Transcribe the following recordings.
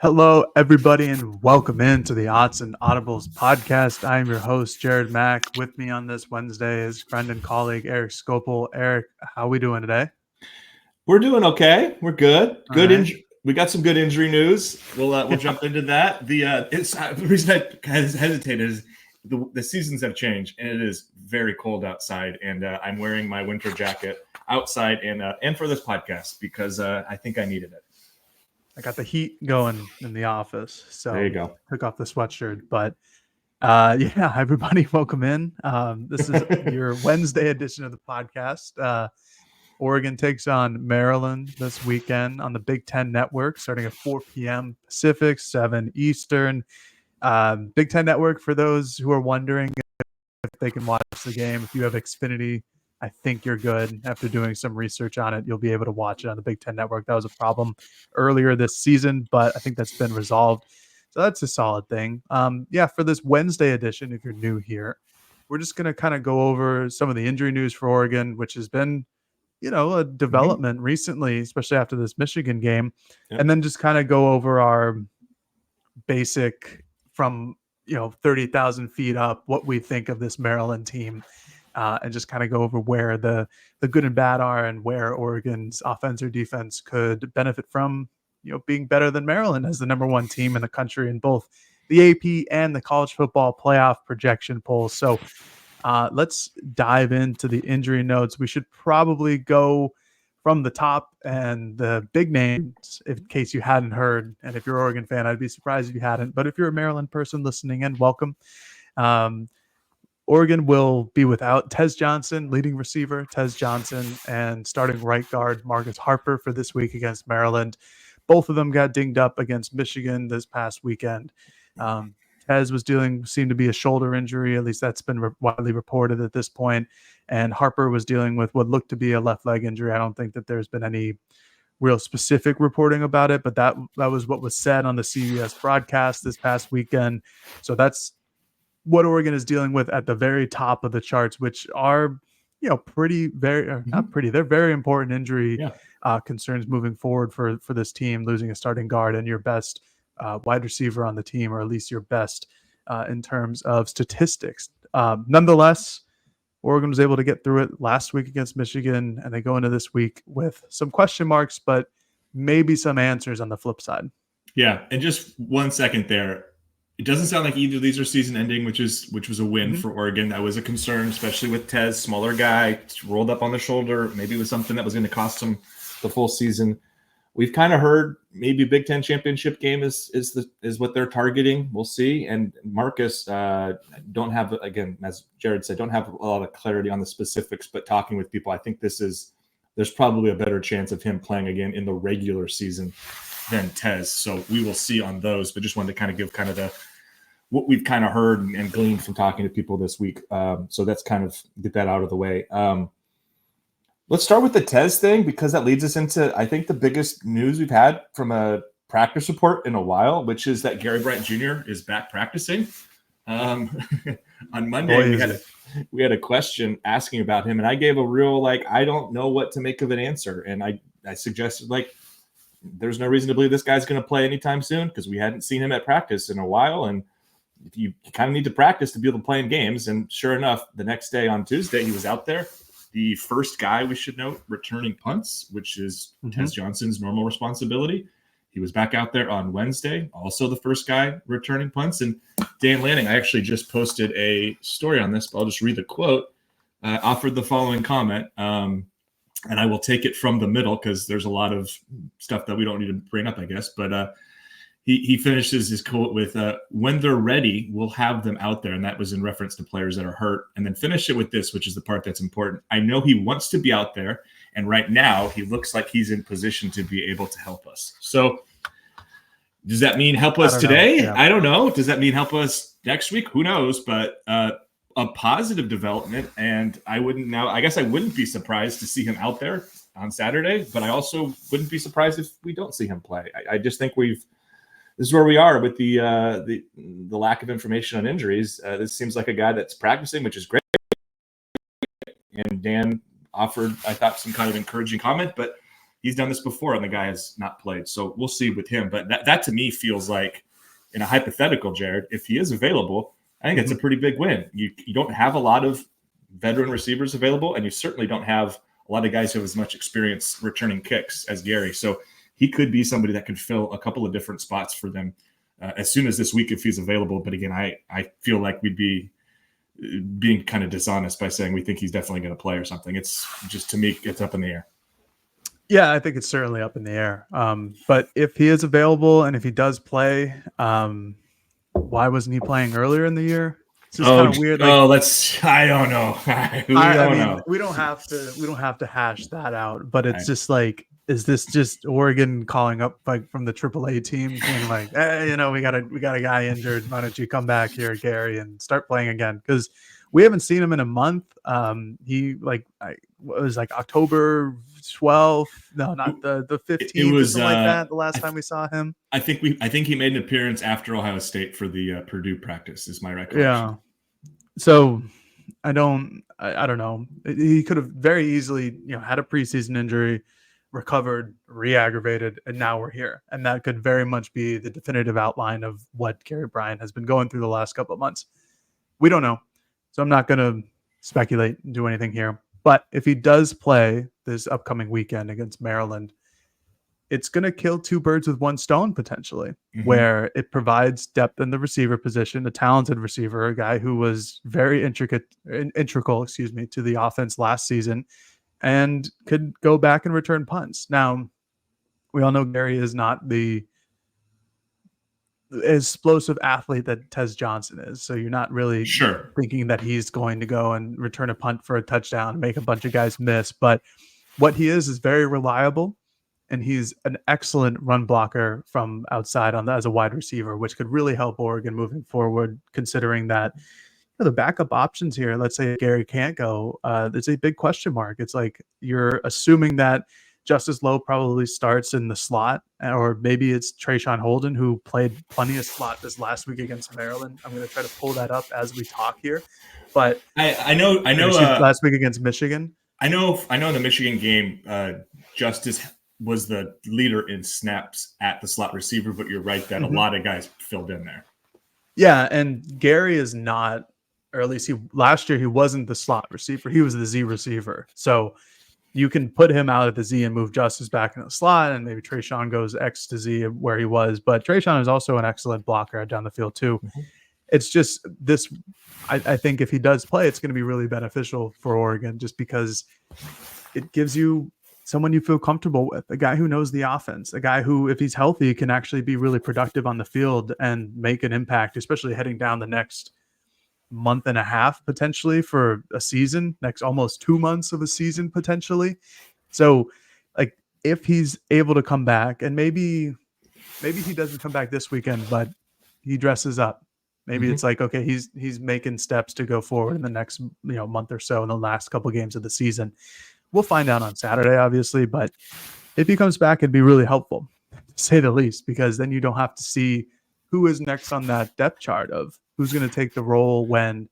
Hello, everybody, and welcome into the Autzen Audibles podcast. I am your host, Jared Mack. With me on this Wednesday is friend and colleague Erik Skopil. Erik, how are we doing today? We're doing okay. We're good. All right. We got some good injury news. We'll jump into that. The reason I hesitate is the seasons have changed and it is very cold outside, and I'm wearing my winter jacket outside and for this podcast because I think I needed it. I got the heat going in the office, so There you go. took off the sweatshirt. But yeah, everybody, welcome in. This is your Wednesday edition of the podcast. Oregon takes on Maryland this weekend on the Big Ten Network, starting at 4 p.m. Pacific, 7 Eastern. Big Ten Network, for those who are wondering if they can watch the game, if you have Xfinity, I think you're good. After doing some research on it, you'll be able to watch it on the Big Ten Network. That was a problem earlier this season, but I think that's been resolved. So that's a solid thing. Yeah, for this Wednesday edition, if you're new here, we're just going to kind of go over some of the injury news for Oregon, which has been a development recently, especially after this Michigan game. Yep. And then just kind of go over our basic from 30,000 feet up, what we think of this Maryland team, and just kind of go over where the good and bad are and where Oregon's offense or defense could benefit from being better than Maryland as the number one team in the country in both the AP and the college football playoff projection polls. So let's dive into the injury notes. We should probably go from the top and the big names, in case you hadn't heard. And if you're an Oregon fan, I'd be surprised if you hadn't. But if you're a Maryland person listening in, welcome. Oregon will be without Tez Johnson, leading receiver Tez Johnson, and starting right guard Marcus Harper for this week against Maryland. Both of them got dinged up against Michigan this past weekend. Tez seemed to be a shoulder injury, at least that's been widely reported at this point. And Harper was dealing with what looked to be a left leg injury. I don't think that there's been any real specific reporting about it, but that was what was said on the CBS broadcast this past weekend. So that's what Oregon is dealing with at the very top of the charts, which are, not pretty, they're very important injury concerns moving forward for this team, losing a starting guard and your best wide receiver on the team, or at least your best in terms of statistics. Nonetheless, Oregon was able to get through it last week against Michigan, and they go into this week with some question marks, but maybe some answers on the flip side. Yeah, and just 1 second there. It doesn't sound like either of these are season ending, which was a win for Oregon. That was a concern, especially with Tez, smaller guy, rolled up on the shoulder. Maybe it was something that was going to cost him the full season. We've kind of heard maybe Big Ten championship game is what they're targeting. We'll see. And Marcus, don't have, again, as Jared said, don't have a lot of clarity on the specifics, but talking with people, I think there's probably a better chance of him playing again in the regular season than Tez. So we will see on those, but just wanted to kind of give kind of what we've kind of heard and gleaned from talking to people this week. So that's kind of get that out of the way. Let's start with the Tez thing, because that leads us into, I think, the biggest news we've had from a practice report in a while, which is that Gary Bryant Jr. is back practicing. On Monday, we had a question asking about him, and I gave a real, I don't know what to make of an answer. And I suggested, there's no reason to believe this guy's going to play anytime soon, because we hadn't seen him at practice in a while. And if you kind of need to practice to be able to play in games. And sure enough, the next day on Tuesday, he was out there. The first guy, we should note, returning punts, which is Tez Johnson's normal responsibility. He was back out there on Wednesday, also the first guy returning punts. And Dan Lanning, I actually just posted a story on this, but I'll just read the quote, offered the following comment. And I will take it from the middle because there's a lot of stuff that we don't need to bring up, I guess. But he finishes his quote with, when they're ready, we'll have them out there. And that was in reference to players that are hurt. And then finish it with this, which is the part that's important. I know he wants to be out there. And right now he looks like he's in position to be able to help us. So does that mean help us today? Yeah. I don't know. Does that mean help us next week? Who knows? But a positive development. And I guess I wouldn't be surprised to see him out there on Saturday, but I also wouldn't be surprised if we don't see him play. I just think this is where we are with the lack of information on injuries. This seems like a guy that's practicing, which is great. And Dan offered, I thought, some kind of encouraging comment, but he's done this before and the guy has not played. So we'll see with him. But that to me feels like, in a hypothetical, Jared, if he is available, I think it's a pretty big win. You don't have a lot of veteran receivers available, and you certainly don't have a lot of guys who have as much experience returning kicks as Gary. So he could be somebody that could fill a couple of different spots for them as soon as this week if he's available. But again, I feel like we'd be being kind of dishonest by saying we think he's definitely going to play or something. It's just, to me, it's up in the air. Yeah, I think it's certainly up in the air. But if he is available and if he does play, why wasn't he playing earlier in the year? It's just kind of weird. Like, I don't know. I mean, we don't have to hash that out, but it's just like, is this just Oregon calling up like from the AAA team being like, hey, we got a guy injured. Why don't you come back here, Gary, and start playing again? Because we haven't seen him in a month. He was like October 12th. No, not the 15th. It was something like that. The last time we saw him. I think he made an appearance after Ohio State for the Purdue practice, is my recollection. Yeah. So I don't know. He could have very easily, had a preseason injury, recovered, re-aggravated, and now we're here. And that could very much be the definitive outline of what Gary Bryant has been going through the last couple of months. We don't know. So I'm not going to speculate and do anything here. But if he does play this upcoming weekend against Maryland, it's going to kill two birds with one stone potentially, where it provides depth in the receiver position, a talented receiver, a guy who was very integral, to the offense last season, and could go back and return punts. Now, we all know Gary is not the explosive athlete that Tez Johnson is. So you're not really thinking that he's going to go and return a punt for a touchdown and make a bunch of guys miss. But what he is very reliable, and he's an excellent run blocker from outside as a wide receiver, which could really help Oregon moving forward, considering that the backup options here, let's say Gary can't go, there's a big question mark. It's like you're assuming that Justice Lowe probably starts in the slot, or maybe it's Trayshawn Holden, who played plenty of slot this last week against Maryland. I'm going to try to pull that up as we talk here. But I know last week against Michigan. I know in the Michigan game, Justice was the leader in snaps at the slot receiver, but you're right that a lot of guys filled in there. Yeah, and Gary is not, or at least last year he wasn't the slot receiver. He was the Z receiver. So you can put him out at the Z and move Justice back in the slot, and maybe Trayshawn goes X to Z where he was. But Trayshawn is also an excellent blocker down the field too. It's just this, I think if he does play, it's going to be really beneficial for Oregon, just because it gives you someone you feel comfortable with, a guy who knows the offense, a guy who, if he's healthy, can actually be really productive on the field and make an impact, especially heading down the next month and a half potentially for a season, next almost 2 months of a season potentially. So like if he's able to come back, and maybe he doesn't come back this weekend, but he dresses up. Maybe it's like, okay, he's making steps to go forward in the next month or so in the last couple of games of the season. We'll find out on Saturday, obviously, but if he comes back, it'd be really helpful, to say the least, because then you don't have to see who is next on that depth chart of who's going to take the role when,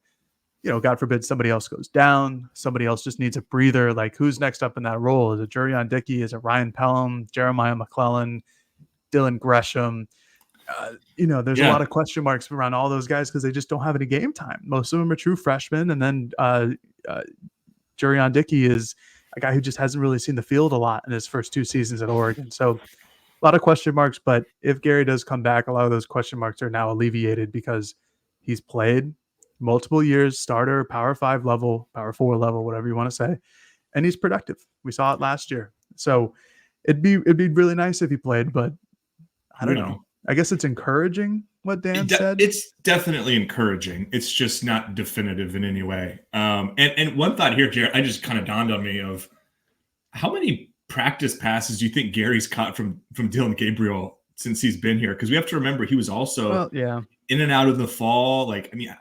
God forbid, somebody else goes down, somebody else just needs a breather. Like, who's next up in that role? Is it Jurion Dickey? Is it Ryan Pelham, Jeremiah McClellan, Dylan Gresham? There's a lot of question marks around all those guys because they just don't have any game time. Most of them are true freshmen, and then Jurion Dickey is a guy who just hasn't really seen the field a lot in his first 2 seasons at Oregon. So a lot of question marks, but if Gary does come back, a lot of those question marks are now alleviated because he's played multiple years, starter, Power 5 level, Power 4 level, whatever you want to say, and he's productive. We saw it last year. So it'd be really nice if he played, but I don't know. I guess it's encouraging what Dan said. It's definitely encouraging. It's just not definitive in any way. And one thought here, Jared, I just kind of dawned on me of how many practice passes do you think Gary's caught from Dylan Gabriel since he's been here? Because we have to remember he was also in and out of the fall. Like, I mean,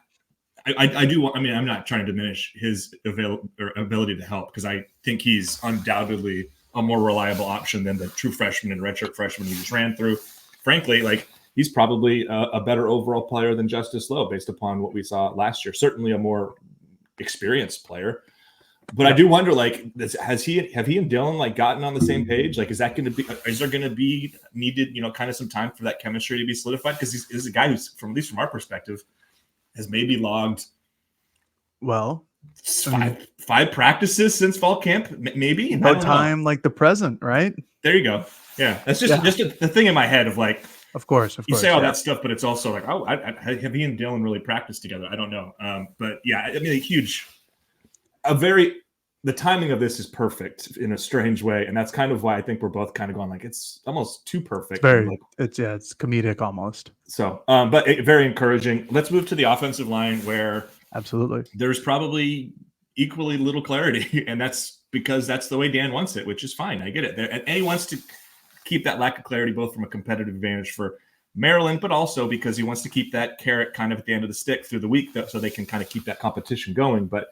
I'm not trying to diminish his ability to help, because I think he's undoubtedly a more reliable option than the true freshman and redshirt freshman we just ran through. Frankly, like, he's probably a better overall player than Justice Lowe based upon what we saw last year. Certainly a more experienced player. But I do wonder, like, have he and Dylan like gotten on the same page? Like, is there going to be needed, kind of some time for that chemistry to be solidified? Because he's a guy who's, at least from our perspective, has maybe logged five practices since fall camp, maybe no time like the present, right? There you go. Yeah, that's just the thing in my head of like, of course, you say all that stuff, but it's also like, oh, have he and Dylan really practiced together? I don't know, but yeah, I mean, the timing of this is perfect in a strange way, and that's kind of why I think we're both kind of going like it's almost too perfect. It's comedic almost. So, but very encouraging. Let's move to the offensive line where absolutely there's probably equally little clarity, and that's because that's the way Dan wants it, which is fine. I get it. And he wants to keep that lack of clarity both from a competitive advantage for Maryland, but also because he wants to keep that carrot kind of at the end of the stick through the week so they can kind of keep that competition going. But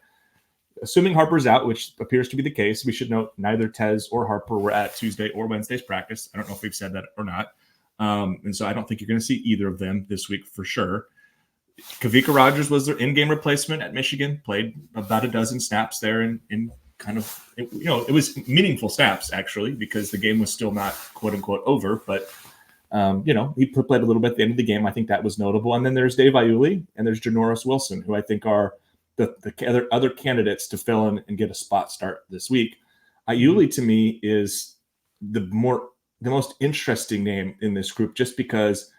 assuming Harper's out, which appears to be the case, we should note neither Tez or Harper were at Tuesday or Wednesday's practice. I don't know if we've said that or not. And so I don't think you're going to see either of them this week for sure. Kavika Rogers was their in-game replacement at Michigan, played about a dozen snaps there in kind of, it was meaningful snaps actually, because the game was still not quote unquote over, but he played a little bit at the end of the game. I think that was notable. And then there's Dave Iuli and there's Janoris Wilson, who I think are the other candidates to fill in and get a spot start this week. Iuli to me is the most interesting name in this group, just because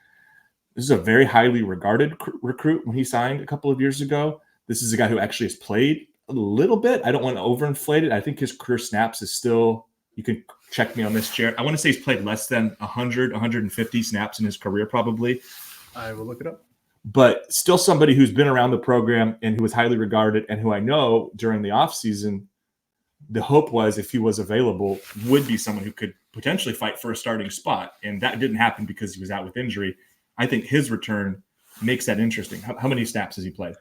this is a very highly regarded recruit. When he signed a couple of years ago, this is a guy who actually has played a little bit. I don't want to overinflate it. I think his career snaps is still, you can check me on this, Jared. I want to say he's played less than 150 snaps in his career, probably. I will look it up. But still somebody who's been around the program and who is highly regarded, and who I know during the offseason, the hope was, if he was available, would be someone who could potentially fight for a starting spot. And that didn't happen because he was out with injury. I think his return makes that interesting. How many snaps has he played?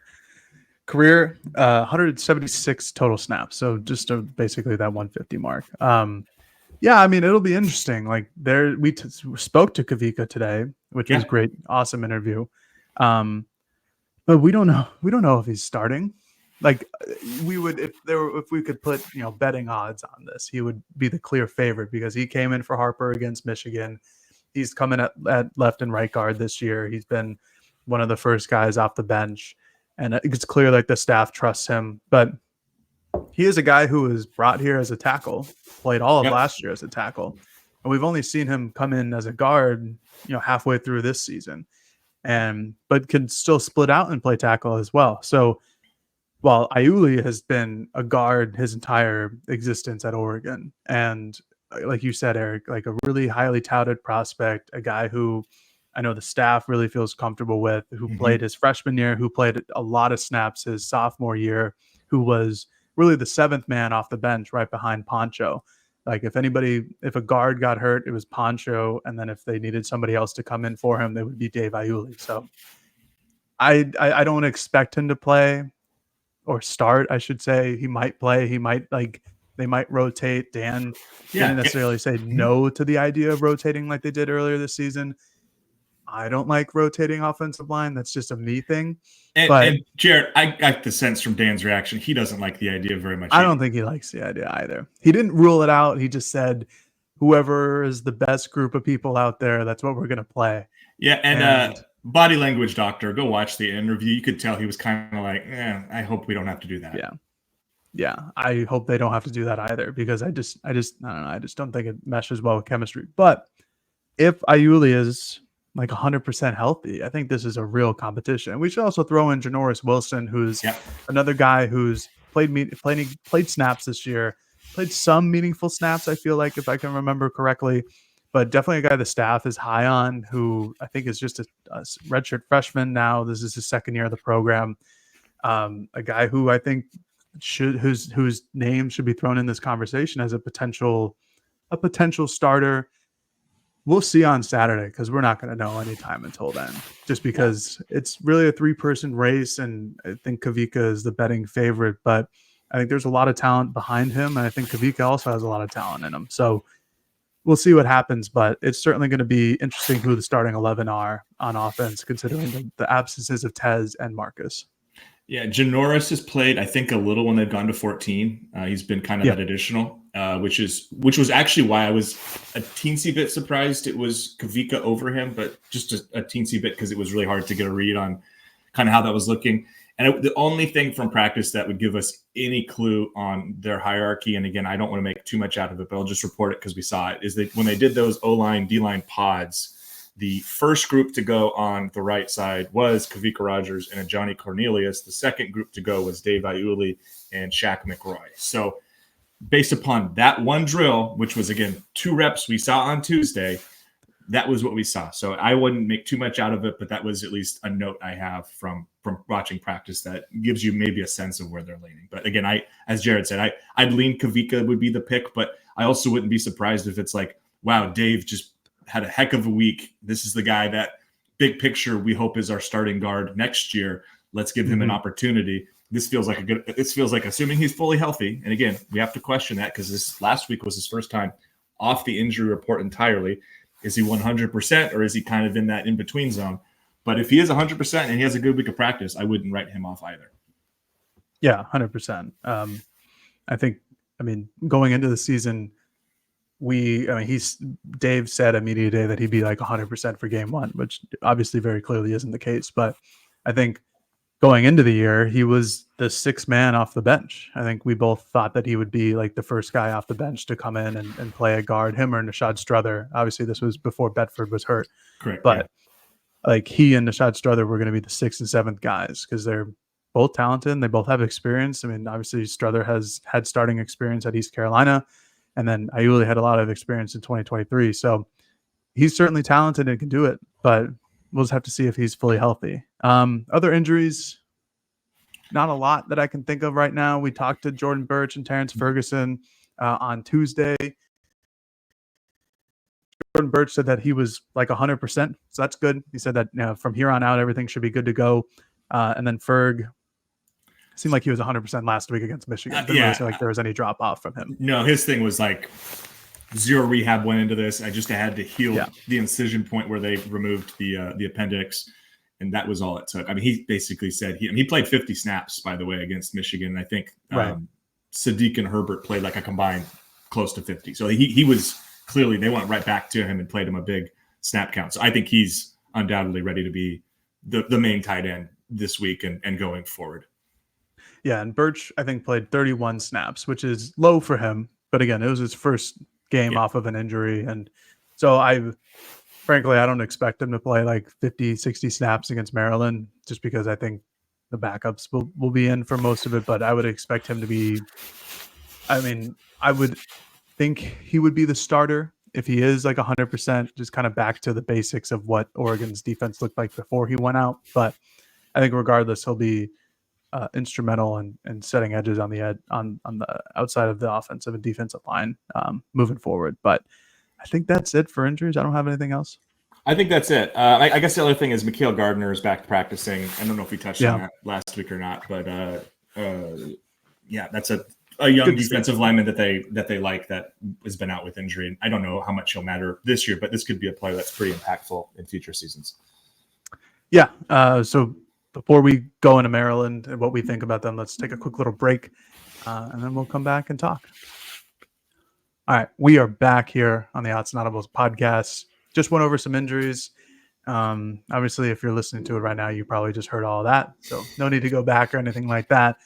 Career 176 total snaps. So just basically that 150 mark. Yeah, I mean, it'll be interesting. Like we spoke to Kavika today, which was great. Awesome interview. But we don't know. We don't know if he's starting. Like we would, if we could put, betting odds on this, he would be the clear favorite because he came in for Harper against Michigan. He's coming at left and right guard this year. He's been one of the first guys off the bench, and it's clear like the staff trusts him. But he is a guy who was brought here as a tackle, played all of last year as a tackle, and we've only seen him come in as a guard, halfway through this season, but can still split out and play tackle as well. So while Iuli has been a guard his entire existence at Oregon, and like you said, Eric, like a really highly touted prospect, a guy who I know the staff really feels comfortable with, who played his freshman year, who played a lot of snaps his sophomore year, who was really the seventh man off the bench right behind Poncho. Like if a guard got hurt, it was Poncho. And then if they needed somebody else to come in for him, they would be Dave Iuli. So I don't expect him to play or start. I should say he might play. He might they might rotate. Dan didn't necessarily say no to the idea of rotating like they did earlier this season. I don't like rotating offensive line. That's just a me thing. And Jared, I got the sense from Dan's reaction, he doesn't like the idea very much. I don't think he likes the idea either. He didn't rule it out. He just said, whoever is the best group of people out there, that's what we're going to play. Yeah, and body language doctor, go watch the interview. You could tell he was kind of like, I hope we don't have to do that. Yeah, I hope they don't have to do that either, because I don't know. I just don't think it meshes well with chemistry. But if Iuli is like 100% healthy, I think this is a real competition. And we should also throw in Janoris Wilson, who's another guy who's played snaps this year, played some meaningful snaps, I feel like, if I can remember correctly, but definitely a guy the staff is high on, who I think is just a redshirt freshman now. This is his second year of the program. A guy who I think whose name should be thrown in this conversation as a potential starter. We'll see on Saturday, because we're not going to know anytime until then, just because it's really a 3-person race. And I think Kavika is the betting favorite, but I think there's a lot of talent behind him. And I think Kavika also has a lot of talent in him. So we'll see what happens, but it's certainly going to be interesting who the starting 11 are on offense, considering the absences of Tez and Marcus. Yeah, Janoris has played, I think, a little when they've gone to 14. He's been kind of that additional, which was actually why I was a teensy bit surprised it was Kavika over him, but just a teensy bit because it was really hard to get a read on kind of how that was looking. And the only thing from practice that would give us any clue on their hierarchy, and again, I don't want to make too much out of it, but I'll just report it because we saw it, is that when they did those O-line, D-line pods, the first group to go on the right side was Kavika Rogers and a Johnny Cornelius. The second group to go was Dave Iuli and Shaq McRoy. So based upon that one drill, which was, again, 2 reps we saw on Tuesday, that was what we saw. So I wouldn't make too much out of it, but that was at least a note I have from watching practice that gives you maybe a sense of where they're leaning. But again, as Jared said, I'd lean Kavika would be the pick, but I also wouldn't be surprised if it's like, wow, Dave just had a heck of a week. This is the guy that big picture we hope is our starting guard next year. Let's give him an opportunity. This feels like assuming he's fully healthy. And again, we have to question that because this last week was his first time off the injury report entirely. Is he 100% or is he kind of in that in-between zone? But if he is 100% and he has a good week of practice, I wouldn't write him off either. Yeah, 100%. Going into the season, Dave said at media day that he'd be like 100% for game 1, which obviously very clearly isn't the case. But I think going into the year, he was the 6th man off the bench. I think we both thought that he would be like the first guy off the bench to come in and play a guard, him or Nishad Strother. Obviously, this was before Bedford was hurt. Correct. But like he and Nishad Strother were going to be the 6th and 7th guys because they're both talented and they both have experience. I mean, obviously, Strother has had starting experience at East Carolina. And then Iuli had a lot of experience in 2023. So he's certainly talented and can do it, but we'll just have to see if he's fully healthy. Other injuries, not a lot that I can think of right now. We talked to Jordan Birch and Terrence Ferguson on Tuesday. Jordan Birch said that he was like 100%. So that's good. He said that from here on out, everything should be good to go. And then Ferg seemed like he was 100% last week against Michigan. Didn't really seem like there was any drop off from him. No, his thing was like 0 rehab went into this. I just had to heal the incision point where they removed the appendix, and that was all it took. I mean, he basically said he played 50 snaps, by the way, against Michigan. I think Sadiq and Herbert played like a combined close to 50. So he was clearly, they went right back to him and played him a big snap count. So I think he's undoubtedly ready to be the main tight end this week and going forward. Yeah, and Birch, I think, played 31 snaps, which is low for him. But again, it was his first game off of an injury. And so frankly, I don't expect him to play like 50, 60 snaps against Maryland just because I think the backups will be in for most of it. But I would expect him to be, I would think he would be the starter if he is like 100%, just kind of back to the basics of what Oregon's defense looked like before he went out. But I think regardless, he'll be instrumental in setting edges on the outside of the offensive and defensive line moving forward. But I think that's it for injuries. I don't have anything else. I think that's it. I guess the other thing is Mikael Gardner is back practicing. I don't know if we touched on that last week or not, but that's a young good defensive lineman that they like that has been out with injury. And I don't know how much he'll matter this year, but this could be a player that's pretty impactful in future seasons. Yeah. So before we go into Maryland and what we think about them, let's take a quick little break, and then we'll come back and talk. All right, we are back here on the Autzen Audibles podcast. Just went over some injuries. Obviously, if you're listening to it right now, you probably just heard all of that, so no need to go back or anything like that.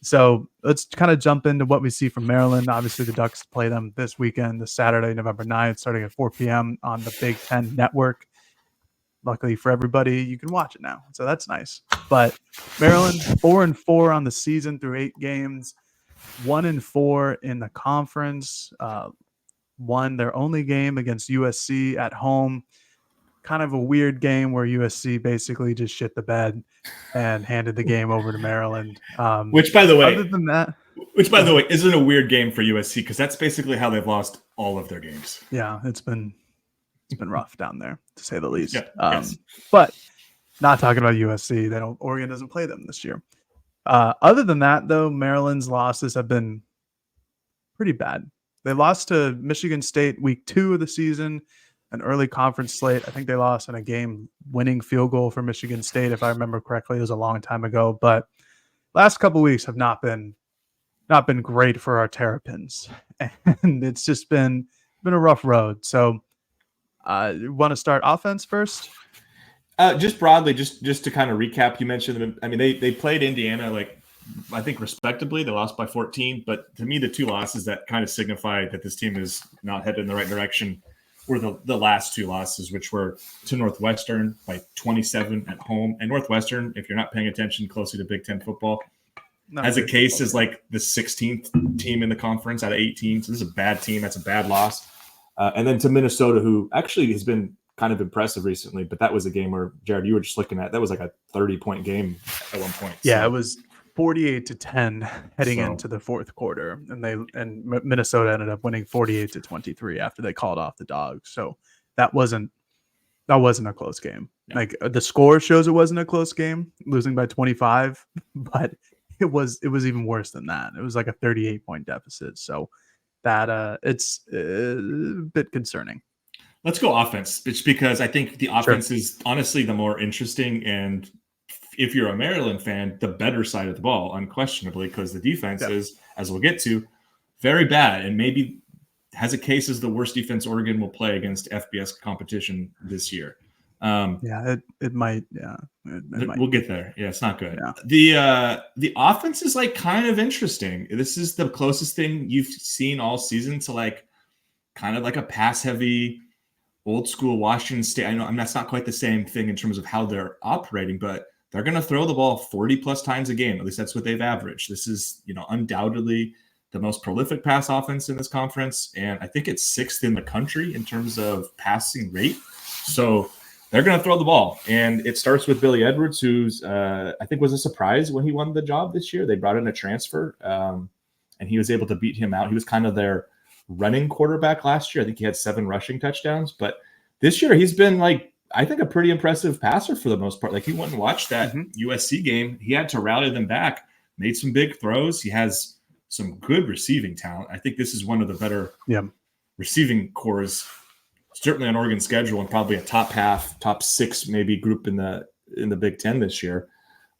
So let's kind of jump into what we see from Maryland. Obviously, the Ducks play them this weekend, this Saturday, November 9th, starting at 4 p.m. on the Big Ten Network. Luckily for everybody, you can watch it now, so that's nice. But Maryland, 4-4 on the season through 8 games, 1-4 in the conference. Won their only game against USC at home. Kind of a weird game where USC basically just shit the bed and handed the game over to Maryland. Which, by the way, other than that, isn't a weird game for USC because that's basically how they've lost all of their games. Yeah, it's been rough down there, to say the least. Yes. But not talking about USC. Oregon doesn't play them this year. Other than that, though, Maryland's losses have been pretty bad. They lost to Michigan State week 2 of the season, an early conference slate. I think they lost in a game-winning field goal for Michigan State, if I remember correctly. It was a long time ago. But last couple weeks have not been great for our Terrapins, and it's just been a rough road. So, want to start offense first? Just broadly, just to kind of recap, you mentioned them. I mean, they played Indiana, like, I think respectably. They lost by 14, but to me, the two losses that kind of signify that this team is not headed in the right direction were the last two losses, which were to Northwestern by 27 at home. And Northwestern, if you're not paying attention closely to Big Ten football, has a case as like the 16th team in the conference out of 18. So this is a bad team. That's a bad loss. And then to Minnesota, who actually has been kind of impressive recently, but that was a game where, Jared, you were just looking at, that was like a 30-point game at one point. Yeah, it was 48-10 heading into the fourth quarter, and Minnesota ended up winning 48-23 after they called off the Dogs. So that wasn't a close game. Yeah. Like, the score shows it wasn't a close game, losing by 25, but it was even worse than that. It was like a 38-point deficit. So that it's a bit concerning. Let's go offense, it's because I think the offense is honestly the more interesting, and if you're a Maryland fan, the better side of the ball, unquestionably, because the defense is, as we'll get to, very bad, and maybe has a case as the worst defense Oregon will play against FBS competition this year. It might. Yeah, we'll get there. Yeah, it's not good. Yeah. The offense is like kind of interesting. This is the closest thing you've seen all season to like kind of like a pass heavy old school Washington State. I know that's not quite the same thing in terms of how they're operating, but they're going to throw the ball 40 plus times a game. At least that's what they've averaged. This is, undoubtedly the most prolific pass offense in this conference. And I think it's 6th in the country in terms of passing rate. So they're going to throw the ball. And it starts with Billy Edwards, who's, I think was a surprise when he won the job this year. They brought in a transfer and he was able to beat him out. He was kind of their running quarterback last year. I think he had 7 rushing touchdowns, but this year he's been like, I think, a pretty impressive passer for the most part. Like, he went and watched that USC game. He had to rally them back, made some big throws. He has some good receiving talent. I think this is one of the better receiving cores, certainly on Oregon's schedule, and probably a top 6 maybe group in the Big Ten this year.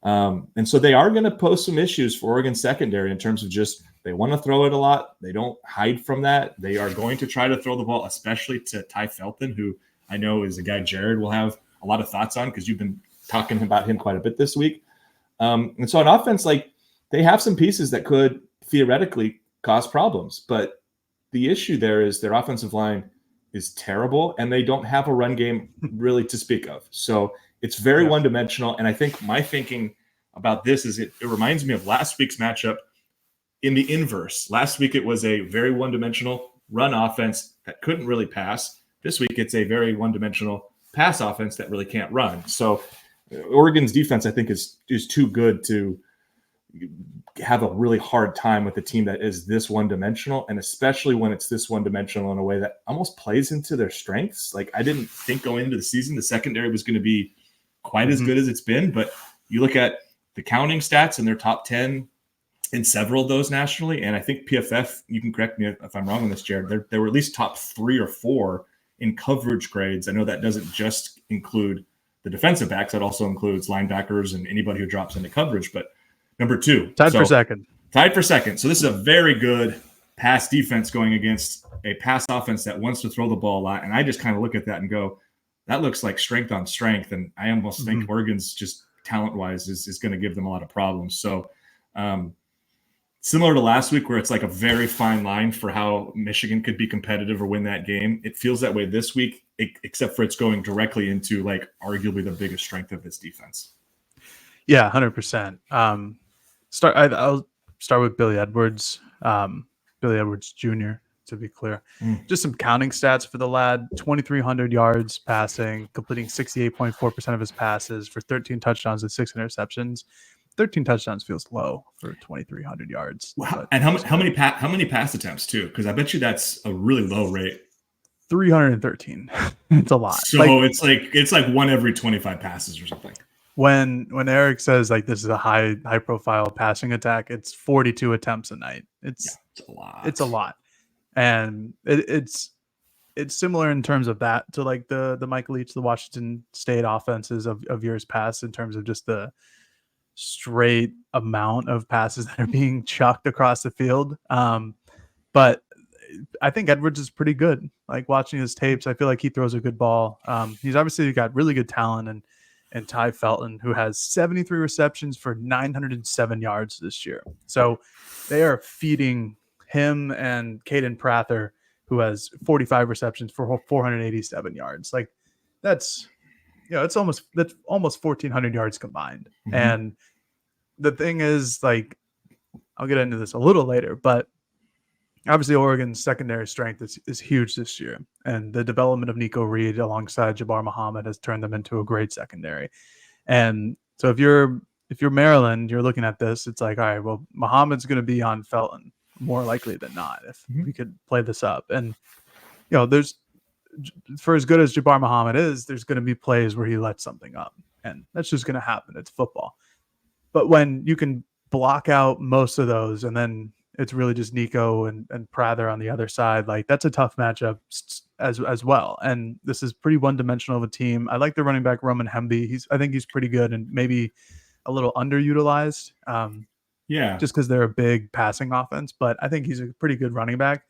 And so they are going to pose some issues for Oregon secondary in terms of just, they want to throw it a lot. They don't hide from that. They are going to try to throw the ball, especially to Ty Felton, who I know is a guy Jared will have a lot of thoughts on because you've been talking about him quite a bit this week. And so on offense, like, they have some pieces that could theoretically cause problems, but the issue there is their offensive line is terrible and they don't have a run game really to speak of. So it's very one-dimensional. And I think my thinking about this is it reminds me of last week's matchup in the inverse. Last week, it was a very one-dimensional run offense that couldn't really pass. This week, it's a very one-dimensional pass offense that really can't run. So Oregon's defense, I think, is too good to have a really hard time with a team that is this one-dimensional, and especially when it's this one-dimensional in a way that almost plays into their strengths. Like, I didn't think going into the season the secondary was going to be quite as good as it's been, but you look at the counting stats and their top 10 in several of those nationally, and I think PFF, you can correct me if I'm wrong on this, Jared, they were at least top 3 or 4 in coverage grades. I know that doesn't just include the defensive backs, that also includes linebackers and anybody who drops into coverage, but number 2. Tied for second. So this is a very good pass defense going against a pass offense that wants to throw the ball a lot, and I just kind of look at that and go, that looks like strength on strength, and I almost think Oregon's just talent-wise is going to give them a lot of problems. So similar to last week where it's like a very fine line for how Michigan could be competitive or win that game, it feels that way this week, except for it's going directly into like arguably the biggest strength of this defense. Yeah, 100%. I'll start with Billy Edwards. Billy Edwards Jr., to be clear. Just some counting stats for the lad: 2,300 yards passing, completing 68.4% of his passes for 13 touchdowns and 6 interceptions. 13 touchdowns feels low for 2,300 yards. Wow. And how many pass attempts too? Because I bet you that's a really low rate. 313. It's a lot. So it's like 1 every 25 passes or something. When Erik says like this is a high profile passing attack, it's 42 attempts a night. It's a lot. It's a lot. And it's similar in terms of that to like the Michael Leach, the Washington State offenses of years past, in terms of just the straight amount of passes that are being chucked across the field. But I think Edwards is pretty good. Like watching his tapes, I feel like he throws a good ball. He's obviously got really good talent, and Ty Felton, who has 73 receptions for 907 yards this year. So they are feeding him and Caden Prather, who has 45 receptions for 487 yards. Like that's that's almost 1,400 yards combined. Mm-hmm. And the thing is, like, I'll get into this a little later, but obviously Oregon's secondary strength is huge this year, and the development of Nico Reed alongside Jabbar Muhammad has turned them into a great secondary. And so if you're Maryland, you're looking at this, it's like, all right, well, Muhammad's going to be on Felton more likely than not if we could play this up. And there's, for as good as Jabbar Muhammad is, there's going to be plays where he lets something up, and that's just going to happen. It's football. But when you can block out most of those, and then it's really just Nico and Prather on the other side, like that's a tough matchup as well. And this is pretty one-dimensional of a team. I like the running back Roman Hemby. I think he's pretty good and maybe a little underutilized. Just because they're a big passing offense, but I think he's a pretty good running back.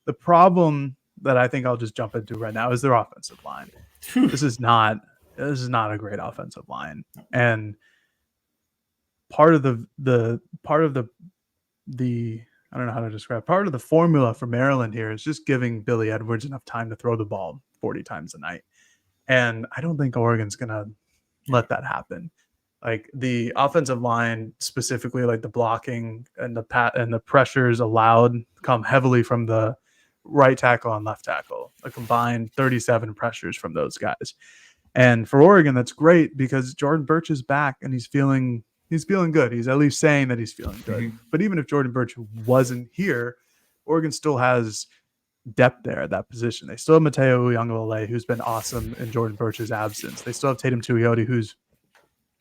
The problem that I think I'll just jump into right now is their offensive line. This is not a great offensive line, and part of the I don't know how to describe, part of the formula for Maryland here is just giving Billy Edwards enough time to throw the ball 40 times a night. And I don't think Oregon's going to let that happen. Like the offensive line, specifically like the blocking and the pressures allowed come heavily from the right tackle and left tackle, a combined 37 pressures from those guys. And for Oregon, that's great because Jordan Birch is back and he's feeling good. He's at least saying that he's feeling good. Mm-hmm. But even if Jordan Birch wasn't here, Oregon still has depth there at that position. They still have Mateo Uiagalelei, who's been awesome in Jordan Birch's absence. They still have Tatum Tuioti, who's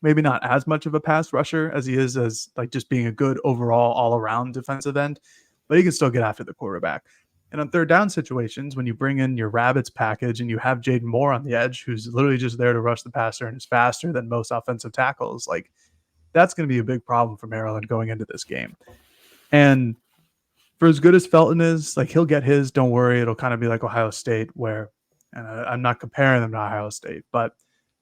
maybe not as much of a pass rusher as he is as like just being a good overall all-around defensive end, but he can still get after the quarterback. And on third down situations, when you bring in your Rabbits package and you have Jaden Moore on the edge, who's literally just there to rush the passer and is faster than most offensive tackles, like that's going to be a big problem for Maryland going into this game. And for as good as Felton is, like he'll get his, don't worry. It'll kind of be like Ohio State where, and I'm not comparing them to Ohio State, but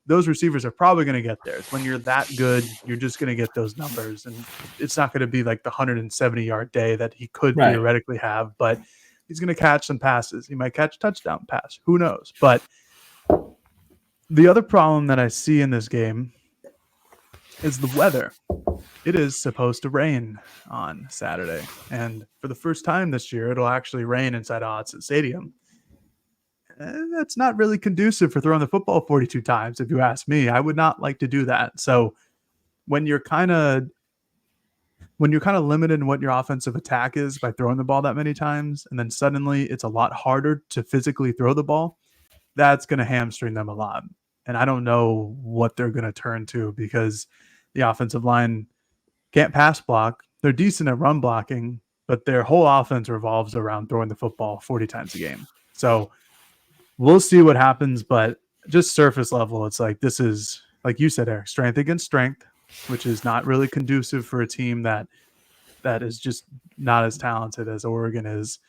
those receivers are probably going to get theirs. When you're that good, you're just going to get those numbers. And it's not going to be like the 170-yard day that he could theoretically have, but he's going to catch some passes. He might catch a touchdown pass. Who knows? But the other problem that I see in this game is the weather. It is supposed to rain on Saturday. And for the first time this year, it'll actually rain inside Autzen Stadium. That's not really conducive for throwing the football 42 times, if you ask me. I would not like to do that. So when you're kind of limited in what your offensive attack is by throwing the ball that many times, and then suddenly it's a lot harder to physically throw the ball, that's going to hamstring them a lot. And I don't know what they're going to turn to because the offensive line can't pass block. They're decent at run blocking, but their whole offense revolves around throwing the football 40 times a game. So we'll see what happens, but just surface level, it's like this is, like you said, Eric, strength against strength, which is not really conducive for a team that is just not as talented as Oregon is.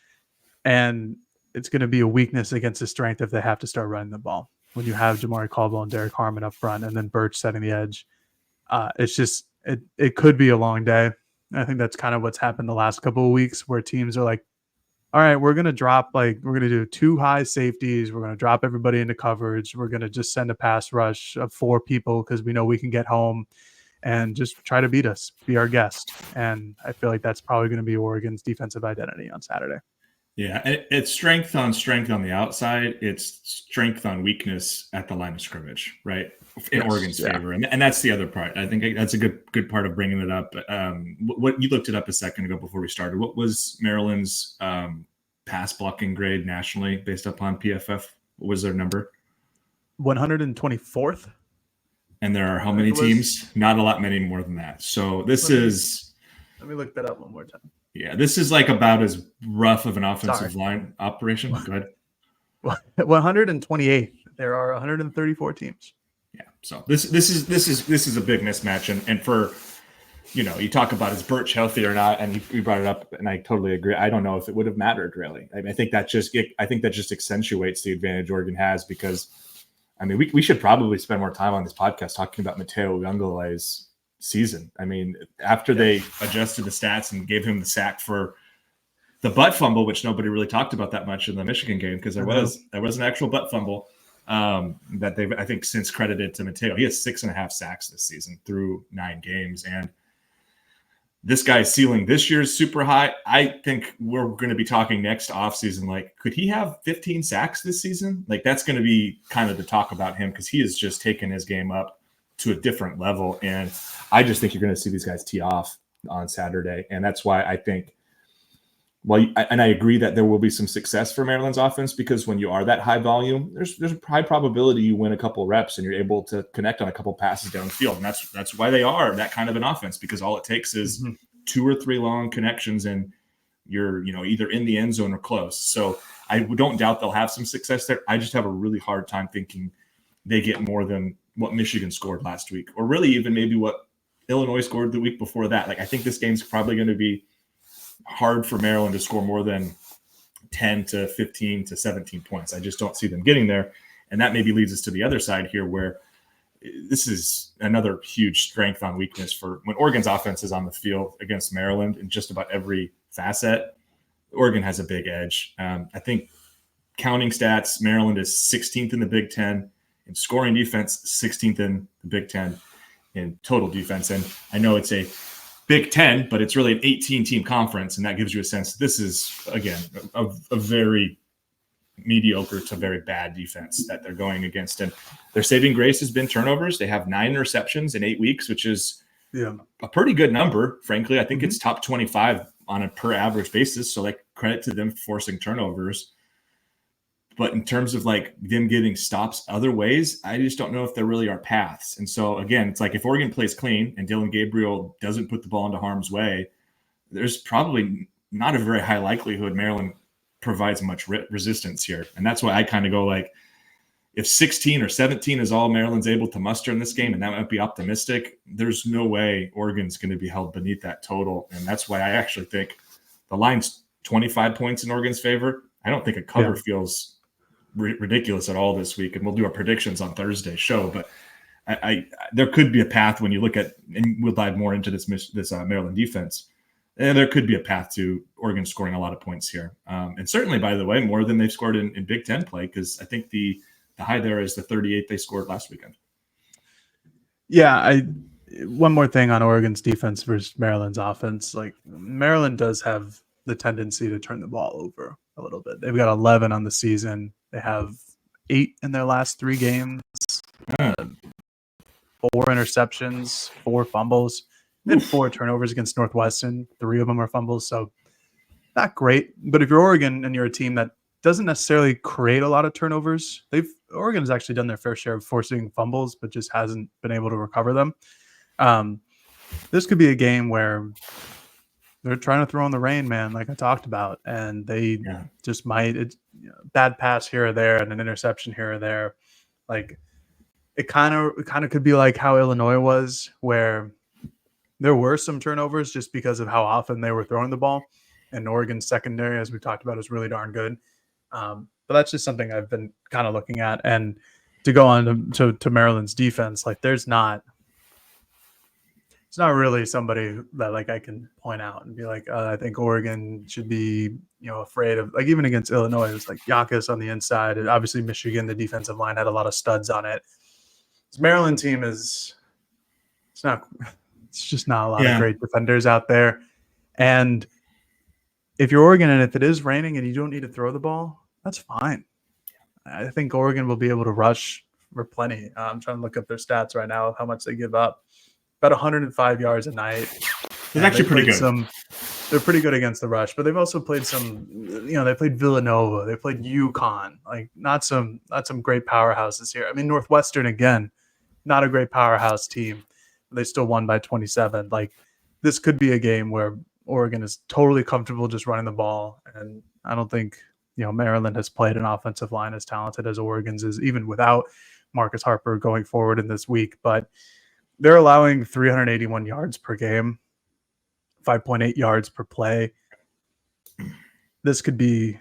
And it's going to be a weakness against the strength if they have to start running the ball. When you have Jamari Caldwell and Derek Harmon up front and then Birch setting the edge, it's just, it could be a long day. And I think that's kind of what's happened the last couple of weeks where teams are like, all right, we're going to do 2 high safeties. We're going to drop everybody into coverage. We're going to just send a pass rush of 4 people because we know we can get home and just try to beat us, be our guest. And I feel like that's probably going to be Oregon's defensive identity on Saturday. Yeah, it's strength on the outside. It's strength on weakness at the line of scrimmage, right? In Oregon's favor. And that's the other part. I think that's a good part of bringing it up. What you looked it up a second ago before we started. What was Maryland's pass blocking grade nationally based upon PFF? What was their number? 124th. And there are how many teams? Not a lot many more than that. So let me look that up one more time. Yeah, this is like about as rough of an offensive line operation. Go ahead. 128. There are 134 teams. Yeah. So this is a big mismatch, and for you talk about is Birch healthy or not, and you brought it up, and I totally agree. I don't know if it would have mattered really. I think that just accentuates the advantage Oregon has because, I mean, we should probably spend more time on this podcast talking about Mateo Uiagalelei's season. I mean, after they adjusted the stats and gave him the sack for the butt fumble, which nobody really talked about that much in the Michigan game because there was an actual butt fumble that they've, I think, since credited to Mateo. He has 6.5 sacks this season through 9 games, and this guy's ceiling this year is super high. I think we're going to be talking next offseason, like, could he have 15 sacks this season? Like, that's going to be kind of the talk about him because he has just taken his game up to a different level. And I just think you're going to see these guys tee off on Saturday. And that's why I think, and I agree that there will be some success for Maryland's offense because when you are that high volume, there's a high probability you win a couple reps and you're able to connect on a couple passes downfield. And that's why they are that kind of an offense, because all it takes is 2 or 3 long connections and you're, either in the end zone or close. So I don't doubt they'll have some success there. I just have a really hard time thinking they get more than what Michigan scored last week, or really even maybe what Illinois scored the week before that. Like, I think this game's probably going to be hard for Maryland to score more than 10 to 15 to 17 points. I just don't see them getting there. And that maybe leads us to the other side here, where this is another huge strength on weakness for when Oregon's offense is on the field against Maryland in just about every facet. Oregon has a big edge. I think counting stats, Maryland is 16th in the Big Ten in scoring defense, 16th in the Big Ten in total defense. And I know it's a Big Ten, but it's really an 18-team conference, and that gives you a sense this is, again, a very mediocre to very bad defense that they're going against. And their saving grace has been turnovers. They have 9 interceptions in 8 weeks, which is a pretty good number, frankly. I think it's top 25 on a per average basis, so like credit to them forcing turnovers. But in terms of like them getting stops other ways, I just don't know if there really are paths. And so again, it's like if Oregon plays clean and Dylan Gabriel doesn't put the ball into harm's way, there's probably not a very high likelihood Maryland provides much resistance here. And that's why I kind of go like, if 16 or 17 is all Maryland's able to muster in this game, and that might be optimistic, there's no way Oregon's going to be held beneath that total. And that's why I actually think the line's 25 points in Oregon's favor. I don't think a cover feels ridiculous at all this week, and we'll do our predictions on Thursday's show. But I there could be a path when you look at, and we'll dive more into this Maryland defense. And there could be a path to Oregon scoring a lot of points here, and certainly, by the way, more than they've scored in Big Ten play, because I think the high there is the 38 they scored last weekend. Yeah, one more thing on Oregon's defense versus Maryland's offense. Like, Maryland does have the tendency to turn the ball over a little bit. They've got 11 on the season. They have 8 in their last 3 games, 4 interceptions, 4 fumbles. They had 4 turnovers against Northwestern. 3 of them are fumbles, so not great. But if you're Oregon and you're a team that doesn't necessarily create a lot of turnovers, Oregon has actually done their fair share of forcing fumbles, but just hasn't been able to recover them. This could be a game where they're trying to throw in the rain, man, like I talked about, and they just might bad pass here or there and an interception here or there. Like, it kind of could be like how Illinois was, where there were some turnovers just because of how often they were throwing the ball. And Oregon's secondary, as we talked about, is really darn good. But that's just something I've been kind of looking at. And to go on to Maryland's defense, like, it's not really somebody that like I can point out and be like, I think Oregon should be, afraid of, like, even against Illinois, it was like Yakas on the inside. And obviously Michigan, the defensive line had a lot of studs on it. This Maryland team it's just not a lot of great defenders out there. And if you're Oregon and if it is raining and you don't need to throw the ball, that's fine. I think Oregon will be able to rush for plenty. I'm trying to look up their stats right now of how much they give up. About 105 yards a night. It's actually pretty good. They're pretty good against the rush, but they've also played some, they played Villanova. They played UConn. Like, not some great powerhouses here. I mean, Northwestern, again, not a great powerhouse team. They still won by 27. Like, this could be a game where Oregon is totally comfortable just running the ball. And I don't think, Maryland has played an offensive line as talented as Oregon's is, even without Marcus Harper going forward in this week, but they're allowing 381 yards per game, 5.8 yards per play. This could be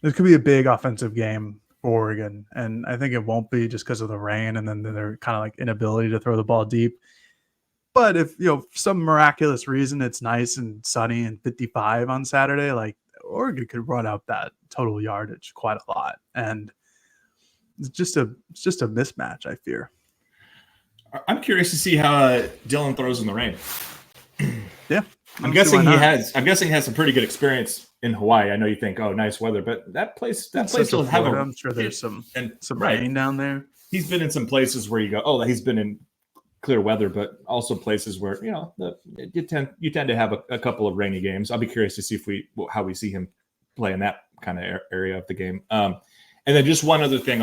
a big offensive game for Oregon, and I think it won't be just because of the rain and then their kind of like inability to throw the ball deep. But if, for some miraculous reason it's nice and sunny and 55 on Saturday, like Oregon could run out that total yardage quite a lot, and it's just a mismatch, I fear. I'm curious to see how Dylan throws in the rain. Yeah, I'm guessing he has some pretty good experience in Hawaii. I know you think, oh, nice weather, but that place will have I'm sure there's some rain down there. He's been in some places where you go, oh, he's been in clear weather, but also places where you tend to have a couple of rainy games. I'll be curious to see how we see him play in that kind of area of the game. And then just one other thing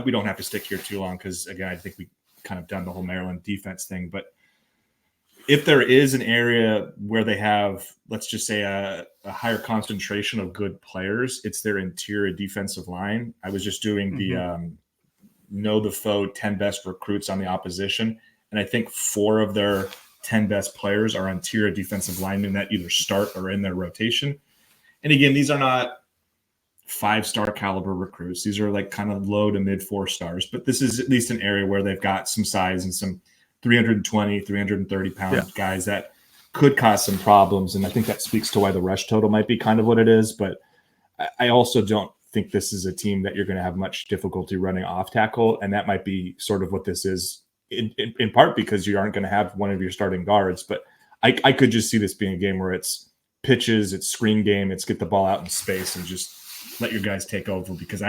we don't have to stick here too long because again, I think we kind of done the whole Maryland defense thing, but if there is an area where they have, let's just say a higher concentration of good players, it's their interior defensive line. I was just doing the know the foe 10 best recruits on the opposition. And I think 4 of their 10 best players are interior defensive linemen that either start or in their rotation. And again, these are not 5-star caliber recruits. These are like kind of low to mid 4 stars, but this is at least an area where they've got some size and some 320, 330 pound guys that could cause some problems. And I think that speaks to why the rush total might be kind of what it is. But I also don't think this is a team that you're going to have much difficulty running off tackle. And that might be sort of what this is in part because you aren't going to have one of your starting guards. But I could just see this being a game where it's pitches, it's screen game, it's get the ball out in space and just let your guys take over. Because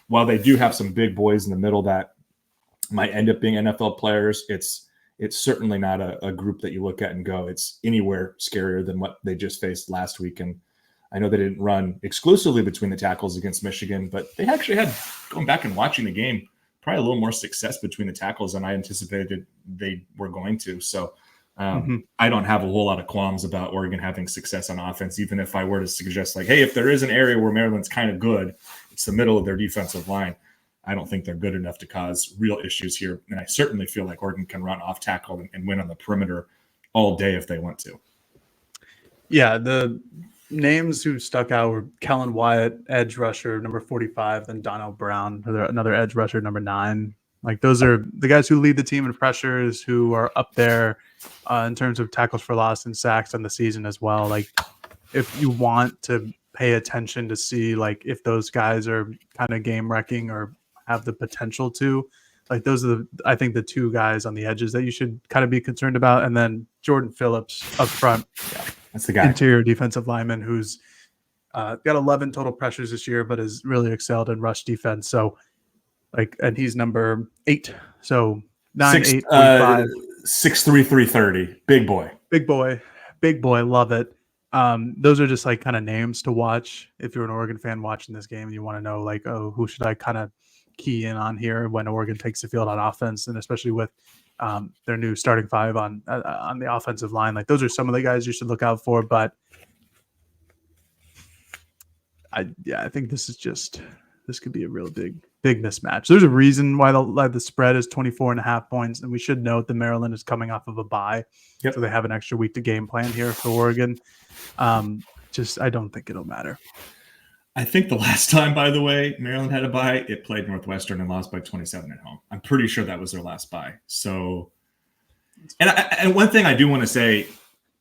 while they do have some big boys in the middle that might end up being NFL players, it's certainly not a group that you look at and go, it's anywhere scarier than what they just faced last week. And I know they didn't run exclusively between the tackles against Michigan, but they actually had, going back and watching the game, probably a little more success between the tackles than I anticipated they were going to. So I don't have a whole lot of qualms about Oregon having success on offense, even if I were to suggest like, hey, if there is an area where Maryland's kind of good, it's the middle of their defensive line. I don't think they're good enough to cause real issues here. And I certainly feel like Oregon can run off tackle and win on the perimeter all day if they want to. Yeah, the names who stuck out were Kellen Wyatt, edge rusher, number 45, then Donnell Brown, another edge rusher, number 9. Like those are the guys who lead the team in pressures, who are up there in terms of tackles for loss and sacks on the season as well. Like if you want to pay attention to see like if those guys are kind of game wrecking or have the potential to, like those are I think the 2 guys on the edges that you should kind of be concerned about. And then Jordan Phillips up front, that's the guy, interior defensive lineman who's got 11 total pressures this year, but has really excelled in rush defense. So and he's number 8. So 9'8", 45, 6'3", 330, big boy, love it. Those are just like kind of names to watch if you're an Oregon fan watching this game and you want to know like, oh, who should I kind of key in on here when Oregon takes the field on offense, and especially with their new starting 5 on the offensive line. Like those are some of the guys you should look out for. But I think this could be a real big mismatch. There's a reason why the spread is 24.5 points, and we should note that Maryland is coming off of a bye, so they have an extra week to game plan here for Oregon. I don't think it'll matter. I think the last time, by the way, Maryland had a bye, it played Northwestern and lost by 27 at home. I'm pretty sure that was their last bye. So, and one thing I do want to say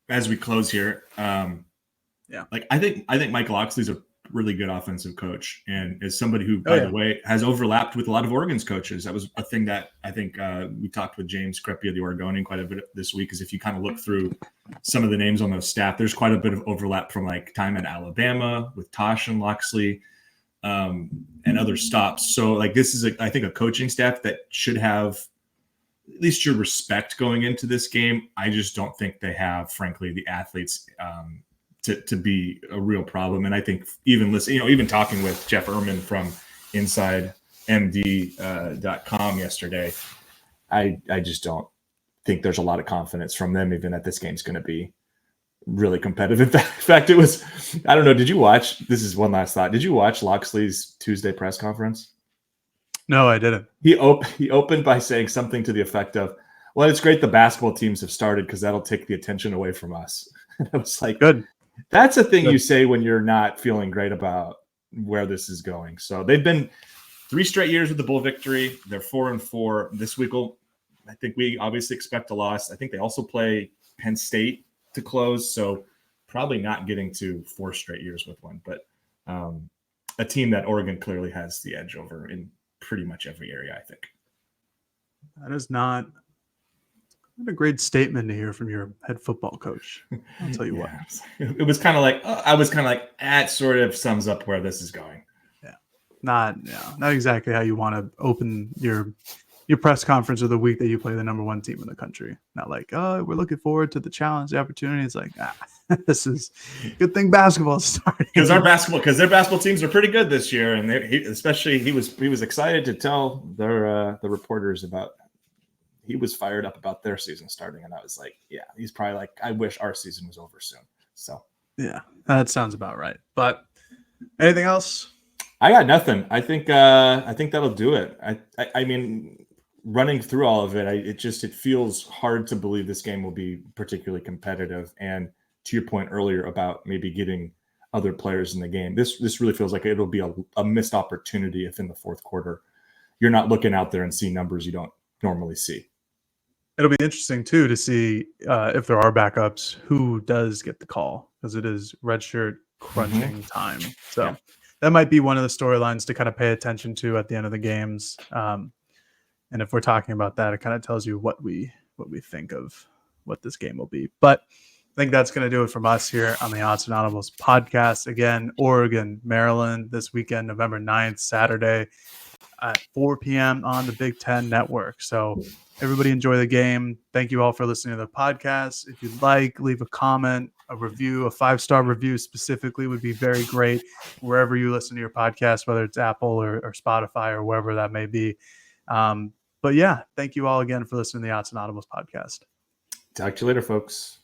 as we close here, like I think Mike Loxley's a really good offensive coach, and is somebody who, by the way, has overlapped with a lot of Oregon's coaches. That was a thing that I think we talked with James Crepia, the Oregonian, quite a bit this week. Is if you kind of look through some of the names on those staff, there's quite a bit of overlap from like time at Alabama with Tosh and Loxley and other stops. So like this is I think a coaching staff that should have at least your respect going into this game. I just don't think they have, frankly, the athletes to be a real problem. And I think even even talking with Jeff Ehrman from InsideMD.com yesterday, I just don't think there's a lot of confidence from them, even that this game's going to be really competitive. In fact, it was, I don't know. Did you watch, this is one last thought. Did you watch Loxley's Tuesday press conference? No, I didn't. He opened by saying something to the effect of, "Well, it's great the basketball teams have started because that'll take the attention away from us." And I was like, Good. that's a thing Good. you say when you're not feeling great about where this is going. So they've been 3 straight years with the Bull victory. They're 4-4. This week, I think we obviously expect a loss. I think they also play Penn State to close, so probably not getting to 4 straight years with one. But a team that Oregon clearly has the edge over in pretty much every area, I think. That is not a great statement to hear from your head football coach. I'll tell you what. It was kind of like, I was kind of like, that sort of sums up where this is going. Yeah. Not exactly how you want to open your press conference of the week that you play the number 1 team in the country. Not like, oh, we're looking forward to the challenge, the opportunity. It's like, this is good thing basketball is starting. Because their basketball teams are pretty good this year, and he was excited to tell the reporters about. He was fired up about their season starting, and I was like, yeah, he's probably like, I wish our season was over soon. So yeah, that sounds about right. But anything else? I got nothing. I think that'll do it. I mean, running through all of it, it feels hard to believe this game will be particularly competitive. And to your point earlier about maybe getting other players in the game, this really feels like it'll be a missed opportunity if in the fourth quarter you're not looking out there and see numbers you don't normally see. It'll be interesting too to see if there are backups, who does get the call, because it is redshirt crunching time. So that might be one of the storylines to kind of pay attention to at the end of the games. And if we're talking about that, it kind of tells you what we think of what this game will be. But I think that's going to do it from us here on the Autzen Audibles podcast. Again, Oregon, Maryland this weekend, November 9th, Saturday at 4 p.m. on the Big Ten Network. So everybody enjoy the game. Thank you all for listening to the podcast. If you'd like, leave a comment, a review, a 5-star review specifically would be very great wherever you listen to your podcast, whether it's Apple or Spotify or wherever that may be. But yeah, thank you all again for listening to the Autzen Audibles podcast. Talk to you later, folks.